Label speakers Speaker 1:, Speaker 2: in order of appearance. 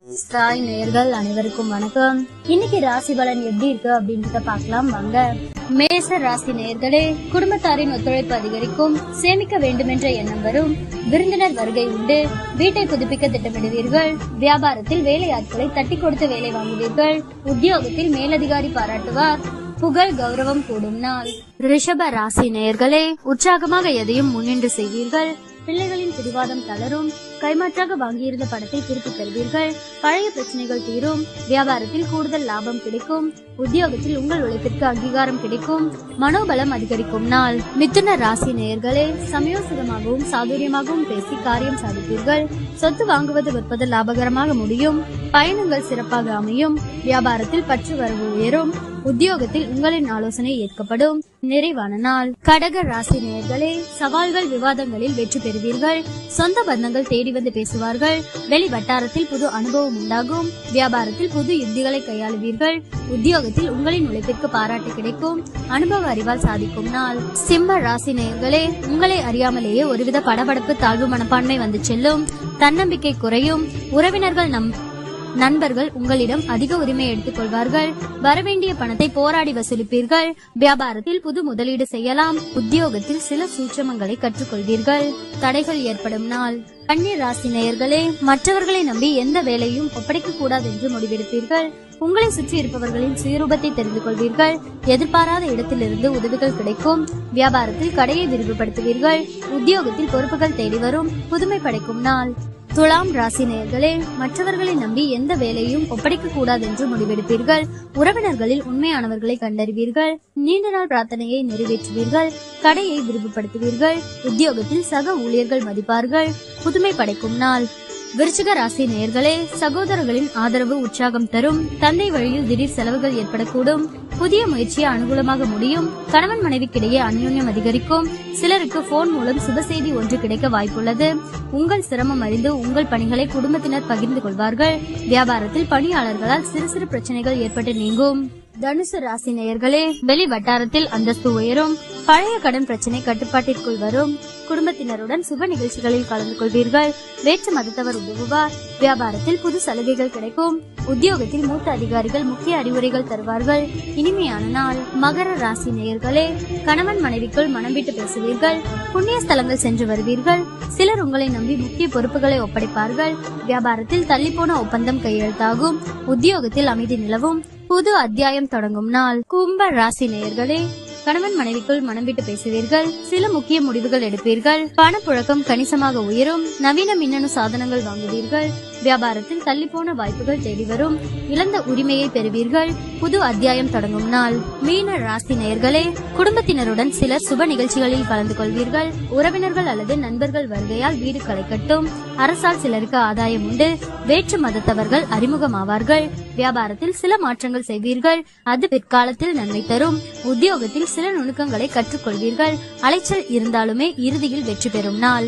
Speaker 1: தாய் நேயர்கள் அனைவருக்கும் வணக்கம். இன்னைக்கு ராசி பலன் எப்படி இருக்கு அப்படின்றத பார்க்கலாம் வாங்க. மேச ராசி நேயர்களே, குடும்பத்தாரின் ஒத்துழைப்பு அதிகரிக்கும், சேமிக்க வேண்டுமென்ற எண்ணம் வரும், விருந்தினர் வருகை உண்டு, வீட்டை புதுப்பிக்க திட்டமிடுவீர்கள், வியாபாரத்தில் வேலையாட்களை தட்டி கொடுத்து வேலை வாங்குவீர்கள், உத்தியோகத்தில் மேலதிகாரி பாராட்டுவார், புகழ் கௌரவம் கூடும் நாள். ரிஷப ராசி நேயர்களே, உற்சாகமாக எதையும் முன்னின்று செய்வீர்கள், பிள்ளைகளின் பிடிவாதம் தளரும், கைமாற்றாக வாங்கியிருந்த பணத்தை திருப்பி தருவீர்கள், பழைய பிரச்சனைகள் தீரும், வியாபாரத்தில் கூடுதல் லாபம் கிடைக்கும், உத்தியோகத்தில் உங்கள் உழைப்பிற்கு அங்கீகாரம் கிடைக்கும், மனோபலம் அதிகரிக்கும் நாள். மிதுன ராசி நேயர்களே, சமயோசிதமாகவும் சாதுரியமாகவும் பேசி காரியம் சாதிப்பீர்கள், சொத்து வாங்குவது விற்பது லாபகரமாக முடியும், பயணங்கள் சிறப்பாக அமையும், வியாபாரத்தில் பற்று வரவு உயரும், உத்தியோகத்தில் உங்களின் ஆலோசனை ஏற்கப்படும், நிறைவான நாள். கடக ராசி நேயர்களே, சவால்கள் விவாதங்களில் வெற்றி பெறுவீர்கள், சொந்த பந்தங்கள் தேடி வந்து பேசுவார்கள், வெளி வட்டாரத்தில் புது அனுபவம் உண்டாகும், வியாபாரத்தில் புது யுக்திகளை கையாளுவீர்கள், உத்தியோகத்தில் உங்களின் உழைப்பிற்கு பாராட்டு கிடைக்கும், அனுபவ அறிவால் சாதிக்கும் நாள். சிம்ம ராசி நேயர்களே, உங்களை அறியாமலேயே ஒருவித படபடப்பு தாழ்வு மனப்பான்மை வந்து செல்லும், தன்னம்பிக்கை குறையும், உறவினர்கள் நண்பர்கள் உங்களிடம் அதிக உரிமை எடுத்துக் கொள்வார்கள், வரவேண்டிய பணத்தை போராடி வசூலிப்பீர்கள், வியாபாரத்தில் புது முதலீடு செய்யலாம், உத்தியோகத்தில் சில சூட்சமங்களை கற்றுக்கொள்வீர்கள், தடைகள் ஏற்படும் நாள். கன்னி ராசி நேயர்களே, மற்றவர்களை நம்பி எந்த வேலையும் ஒப்படைக்க கூடாது என்று முடிவெடுப்பீர்கள், உங்களை சுற்றி இருப்பவர்களின் சுயரூபத்தை தெரிந்து கொள்வீர்கள், எதிர்பாராத இடத்திலிருந்து உதவிகள் கிடைக்கும், வியாபாரத்தில் கடையை விரிவுபடுத்துவீர்கள், உத்தியோகத்தில் பொறுப்புகள் தேடி வரும், புதுமை படைக்கும் நாள். துலாம் ராசி நேயர்களே, மற்றவர்களை நம்பி எந்த வேலையும் ஒப்படைக்க கூடாது என்று முடிவெடுப்பீர்கள், உறவினர்களில் உண்மையானவர்களை கண்டறிவீர்கள், நீண்ட நாள் பிரார்த்தனையை நிறைவேற்றுவீர்கள், கடையை விரிவுபடுத்துவீர்கள், உத்தியோகத்தில் சக ஊழியர்கள் மதிப்பார்கள், புதுமை படைக்கும் நாள். விருச்சிக ராசி நேயர்களே, சகோதரர்களின் ஆதரவு உற்சாகம் தரும், தந்தை வழியில் திடீர் செலவுகள் ஏற்படக்கூடும், புதிய முயற்சியை அனுகூலமாக முடியும், கணவன் மனைவிக்கிடையே அந்யோன்யம் அதிகரிக்கும், சிலருக்கு போன் மூலம் சுப செய்தி ஒன்று கிடைக்க வாய்ப்புள்ளது, உங்கள் சிரமம் அறிந்து உங்கள் பணிகளை குடும்பத்தினர் பகிர்ந்து கொள்வார்கள், வியாபாரத்தில் பணியாளர்களால் சிறு சிறு பிரச்சனைகள் ஏற்பட்டு நீங்கும். தனுசு ராசி நேயர்களே, வெளி வட்டாரத்தில் அந்தஸ்து உயரும், பழைய கடன் பிரச்சனை கட்டுப்பாட்டிற்குள் வரும், குடும்பத்தினருடன் சுப நிகழ்ச்சிகளில் கலந்து கொள்வீர்கள், வேற்று மதத்தவர் உதவுவார், வியாபாரத்தில் புது சலுகைகள் கிடைக்கும், உத்தியோகத்தில் மூத்த அதிகாரிகள் முக்கிய அறிவுரைகள் தருவார்கள், இனிமையான நாள். மகர ராசி நேயர்களே, கணவன் மனைவிக்குள் மனம் விட்டு பேசுவீர்கள், புண்ணிய ஸ்தலங்கள் சென்று வருவீர்கள், சிலர் உங்களை நம்பி முக்கிய பொறுப்புகளை ஒப்படைப்பார்கள், வியாபாரத்தில் தள்ளிப்போன ஒப்பந்தம் கையெழுத்தாகும், உத்தியோகத்தில் அமைதி நிலவும், புது அத்தியாயம் தொடங்கும் நாள். கும்ப ராசி நேயர்களே, கணவன் மனைவிக்குள் மனம் விட்டு பேசுவீர்கள், சில முக்கிய முடிவுகள் எடுப்பீர்கள், பணப்புழக்கம் கணிசமாக உயரும், நவீன மின்னணு சாதனங்கள் வாங்குவீர்கள், வியாபாரத்தில் தள்ளிப்போன வாய்ப்புகள் தேடி வரும், இழந்த உரிமையை பெறுவீர்கள், புது அத்தியாயம் தொடங்கும் நாள். மீன ராசி நேயர்களே, குடும்பத்தினருடன் சிலர் சுப நிகழ்ச்சிகளில் கலந்து கொள்வீர்கள், உறவினர்கள் அல்லது நண்பர்கள் வருகையால் வீடு களை கட்டும், அரசால் சிலருக்கு ஆதாயம் உண்டு, வேற்று மதத்தவர்கள் அறிமுகமாவார்கள், வியாபாரத்தில் சில மாற்றங்கள் செய்வீர்கள், அது பிற்காலத்தில் நன்மை தரும், உத்தியோகத்தில் சில நுணுக்கங்களை கற்றுக்கொள்வீர்கள், அலைச்சல் இருந்தாலுமே இறுதியில் வெற்றி பெறும் நாள்.